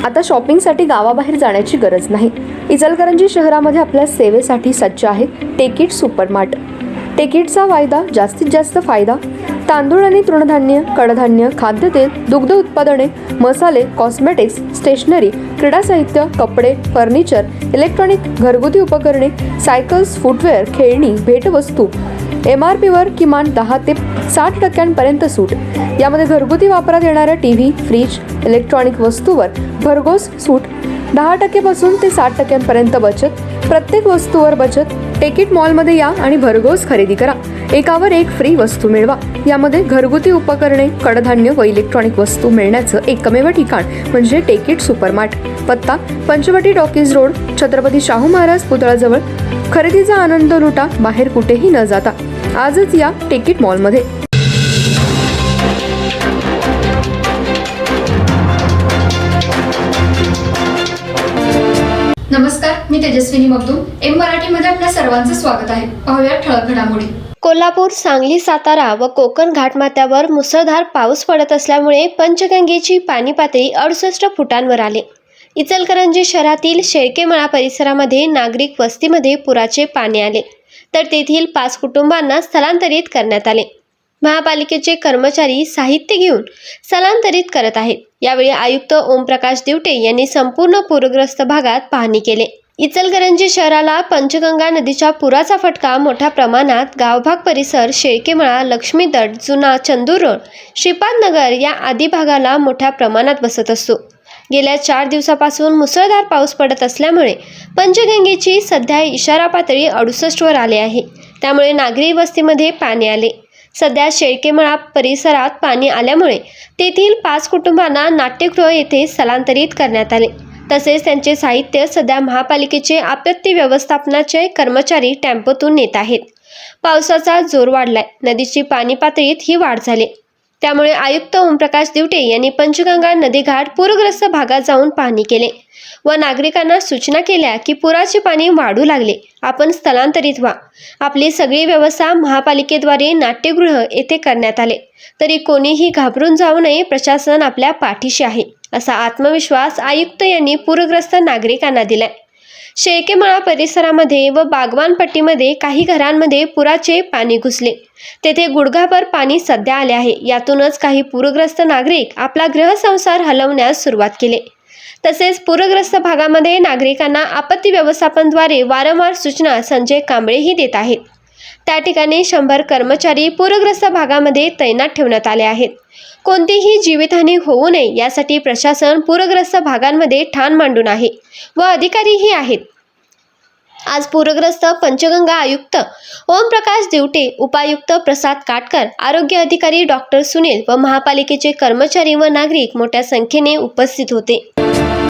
आता शॉपिंगसाठी गावाबाहेर जाण्याची गरज नाही। इचलकरंजी शहरामध्ये आपल्या सेवेसाठी सज्ज आहे टेकिट सुपरमार्ट। टेकिटचा वायदा जास्तीत जास्त फायदा। तांदूळ आणि तृणधान्य, कडधान्य, खाद्यतेल, दुग्ध उत्पादने, मसाले, कॉस्मेटिक्स, स्टेशनरी, क्रीडा साहित्य, कपडे, फर्निचर, इलेक्ट्रॉनिक, घरगुती उपकरणे, सायकल्स, फुटवेअर, खेळणी, भेटवस्तू। MRP वर किमान 10 ते 60% सूट। यामध्ये घरगुती वापरात येणाऱ्या टीव्ही, फ्रीज, इलेक्ट्रॉनिक वस्तूवर भरघोस सूट। 10% पासून ते 60% बचत। प्रत्येक वस्तूवर बचत। टेकिट मॉलमध्ये या आणि भरघोस खरेदी करा। एकावर एक फ्री वस्तू मिळवा। यामध्ये घरगुती उपकरणे, कडधान्य व इलेक्ट्रॉनिक वस्तू मिळण्याचं एकमेव ठिकाण म्हणजे टेकिट सुपरमार्ट। पत्ता पंचवटी टॉकीज रोड, छत्रपती शाहू महाराज पुतळ्याजवळ। खरेदीचा आनंद लुटा बाहेर कुठेही न जाता। आजच या टेकिट मॉलमध्ये। नमस्कार, मी तेजस्विनी मगदूम। एम मराठीमध्ये आपल्या सर्वांचं स्वागत आहे। पाहूया ठळक घडामोडी। कोल्हापूर, सांगली, सातारा व कोकण घाटमाथ्यावर मुसळधार पाऊस पडत असल्यामुळे पंचगंगेची पाणी पातळी 68 फुटांवर आले। इचलकरंजी शहरातील शेळकेमळा परिसरामध्ये नागरिक वस्तीमध्ये पुराचे पाणी आले, तर तेथील 5 कुटुंबांना स्थलांतरित करण्यात आले। महापालिकेचे कर्मचारी साहित्य घेऊन स्थलांतरित करत आहेत। यावेळी आयुक्त ओमप्रकाश दिवटे यांनी संपूर्ण पूरग्रस्त भागात पाहणी केली। इचलकरंजी शहराला पंचगंगा नदीच्या पुराचा फटका मोठ्या प्रमाणात गावभाग परिसर, शेळकेमळा, लक्ष्मीतट, जुना चंदूर रोड, श्रीपाद नगर या आदी भागाला मोठ्या प्रमाणात बसत असतो। गेल्या 4 दिवसापासून मुसळधार पाऊस पडत असल्यामुळे पंचगंगेची सध्या इशारा पातळी 68 वर आली आहे। त्यामुळे नागरी वस्तीमध्ये पाणी आले। सध्या शेळकेमळा परिसरात पाणी आल्यामुळे तेथील 5 कुटुंबांना नाट्यगृह येथे स्थलांतरित करण्यात आले। तसेच त्यांचे साहित्य सध्या महापालिकेचे आपत्ती व्यवस्थापनाचे कर्मचारी टेम्पोतून नेत आहेत। पावसाचा जोर वाढलाय, नदीची पाणी पातळीत ही वाढ झाली। त्यामुळे आयुक्त ओमप्रकाश दिवटे यांनी पंचगंगा नदीघाट पूरग्रस्त भागात जाऊन पाहणी केली व नागरिकांना सूचना केल्या की पुराचे पाणी वाढू लागले, आपण स्थलांतरित व्हा। आपली सगळी व्यवस्था महापालिकेद्वारे नाट्यगृह येथे करण्यात आले, तरी कोणीही घाबरून जाऊ नये, प्रशासन आपल्या पाठीशी आहे, असा आत्मविश्वास आयुक्त यांनी पूरग्रस्त नागरिकांना दिलाय। शेळकेमळा परिसरामध्ये व बागवानपट्टीमध्ये काही घरांमध्ये पुराचे पाणी घुसले, तेथे गुडघाभर पाणी सध्या आले आहे। यातूनच काही पूरग्रस्त नागरिक आपला गृहसंसार हलवण्यास सुरुवात केली। तसेच पूरग्रस्त भागामध्ये नागरिकांना आपत्ती व्यवस्थापनाद्वारे वारंवार सूचना संजय कांबळेही देत आहेत। त्या ठिकाणी 100 कर्मचारी पूरग्रस्त भागामध्ये तैनात ठेवण्यात आले आहेत। कोणतीही जीवितहानी होऊ नये यासाठी प्रशासन पूरग्रस्त भागांमध्ये ठाण मांडून आहे व अधिकारीही आहेत। आज पूरग्रस्त पंचगंगा आयुक्त ओमप्रकाश दिवटे, उपायुक्त प्रसाद काटकर, आरोग्य अधिकारी डॉक्टर सुनील व महापालिकेचे कर्मचारी व नागरिक मोठ्या संख्येने उपस्थित होते।